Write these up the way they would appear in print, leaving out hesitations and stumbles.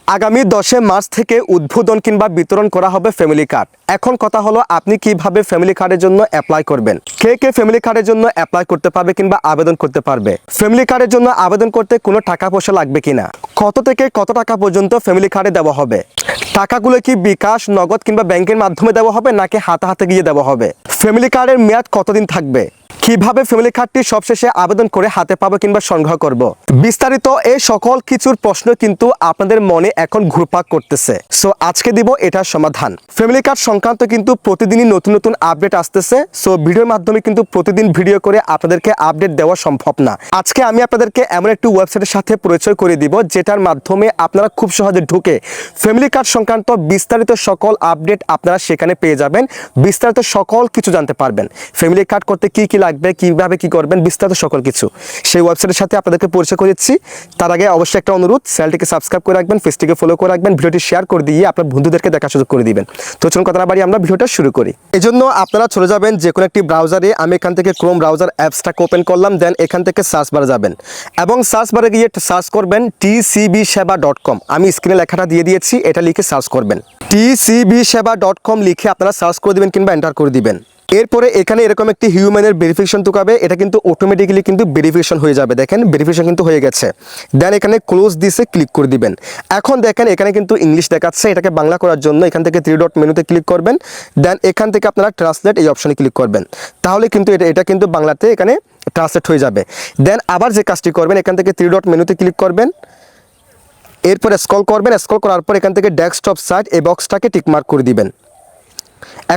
আগামী 10 মার্চ থেকে উদ্বোধন কিংবা বিতরণ করা হবে ফ্যামিলি কার্ড। এখন কথা হলো আপনি কিভাবে ফ্যামিলি কার্ডের জন্য অ্যাপ্লাই করবেন। কে কে ফ্যামিলি কার্ডের জন্য অ্যাপ্লাই করতে পারবে কিংবা আবেদন করতে পারবে। ফ্যামিলি কার্ডের জন্য আবেদন করতে কোনো টাকা পয়সা লাগবে কিনা, কত থেকে কত টাকা পর্যন্ত ফ্যামিলি কার্ডে দেওয়া হবে, টাকাগুলো কি বিকাশ, নগদ কিংবা ব্যাংকের মাধ্যমে দেওয়া হবে নাকি হাতে হাতে গিয়ে দেওয়া হবে, ফ্যামিলি কার্ডের মেয়াদ কতদিন থাকবে, কিভাবে ফ্যামিলি কার্ডটি সবশেষে আবেদন করে হাতে পাবো কিংবা সংগ্রহ করব। বিস্তারিত এই সকল কিছুর প্রশ্ন কিন্তু আপনাদের মনে এখন ঘুরপাক করতেছে। সো আজকে দিব এটার সমাধান। ফ্যামিলি কার্ড সংক্রান্ত কিন্তু প্রতিদিনই নতুন নতুন আপডেট আসতেছে। সো ভিডিওর মাধ্যমে কিন্তু প্রতিদিন ভিডিও করে আপনাদেরকে আপডেট দেওয়া সম্ভব না। আজকে আমি আপনাদেরকে এমন একটি ওয়েবসাইটের সাথে পরিচয় করে দিব যেটার মাধ্যমে আপনারা খুব সহজে ঢুকে ফ্যামিলি কার্ড সংক্রান্ত বিস্তারিত সকল আপডেট আপনারা সেখানে পেয়ে যাবেন। বিস্তারিত সকল কিছু জানতে পারবেন। ফ্যামিলি কার্ড করতে কি কি লাগবে, কিভাবে কি করবেন, বিস্তারিত সকল কিছু সেই ওয়েবসাইটের সাথে আপনাদেরকে পরিচয় করে দিচ্ছি। তার আগে অবশ্যই একটা অনুরোধ, চ্যানেলটিকে সাবস্ক্রাইব করে রাখবেন, পেজটিকে ফলো করে রাখবেন, ভিডিওটি শেয়ার করে দিয়ে আপনার বন্ধুদেরকে দেখার সুযোগ করে দিবেন। তো চলুন কথা না বাড়িয়ে আমরা ভিডিওটা শুরু করি। এজন্য আপনারা চলে যাবেন যে কোনো একটি ব্রাউজারে। আমি এখান থেকে ক্রোম ব্রাউজার অ্যাপসটাকে ওপেন করলাম, দেন এখান থেকে সার্চ বারে যাবেন এবং সার্চ বারে গিয়ে সার্চ করবেন tcbseba.com। আমি স্ক্রিনে লেখাটা দিয়ে দিয়েছি, এটা লিখে সার্চ করবেন। tcbseba.com লিখে আপনারা সার্চ করে দিবেন কিংবা এন্টার করে দিবেন। এরপরে এখানে এরকম একটি হিউম্যানের ভেরিফিকেশন তুকাবে, এটা কিন্তু অটোমেটিক্যালি কিন্তু ভেরিফিকেশন হয়ে যাবে। দেখেন ভেরিফিকেশন কিন্তু হয়ে গেছে। দেন এখানে ক্লোজ দিছে ক্লিক করে দিবেন। এখন দেখেন এখানে কিন্তু ইংলিশ দেখাচ্ছে, এটাকে বাংলা করার জন্য এখান থেকে 3 ডট মেনুতে ক্লিক করবেন। দেন এখান থেকে আপনারা ট্রান্সলেট এই অপশনে ক্লিক করবেন। তাহলে কিন্তু এটা কিন্তু বাংলাতে এখানে ট্রান্সলেট হয়ে যাবে। দেন আবার যে কাজটি করবেন এখান থেকে 3 ডট মেনুতে ক্লিক করবেন। এরপর স্ক্রল করবেন, স্ক্রল করার পর এখান থেকে ডেস্কটপ সাইট এই বক্সটাকে টিকমার্ক করে দিবেন।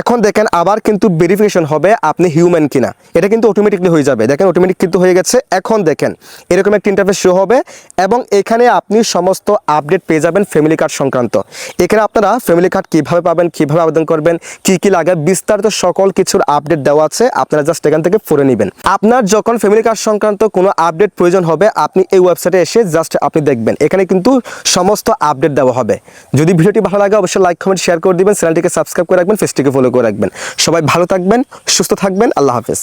এখন দেখেন আবার কিন্তু ভেরিফিকেশন হবে আপনি হিউম্যান কিনা, এটা কিন্তু অটোমেটিকলি হয়ে যাবে। দেখেন অটোমেটিক কিন্তু হয়ে গেছে। এখন দেখেন এরকম একটা ইন্টারফেস শো হবে এবং এখানে আপনি সমস্ত আপডেট পেয়ে যাবেন ফ্যামিলি কার্ড সংক্রান্ত। এখানে আপনারা ফ্যামিলি কার্ড কীভাবে পাবেন, কীভাবে আবেদন করবেন, কি কি লাগে, বিস্তারিত সকল কিছুর আপডেট দেওয়া আছে। আপনারা জাস্ট এখান থেকে পড়ে নেবেন। আপনার যখন ফ্যামিলি কার্ড সংক্রান্ত কোনো আপডেট প্রয়োজন হবে আপনি এই ওয়েবসাইটে এসে জাস্ট আপনি দেখবেন, এখানে কিন্তু সমস্ত আপডেট দেওয়া হবে। যদি ভিডিওটি ভালো লাগে অবশ্যই লাইক, কমেন্ট, শেয়ার করে দিবেন, চ্যানেলটিকে সাবস্ক্রাইব করে রাখবেন, পেজটিকে ফলো করে রাখবেন। সবাই ভালো থাকবেন, সুস্থ থাকবেন। আল্লাহ হাফেজ।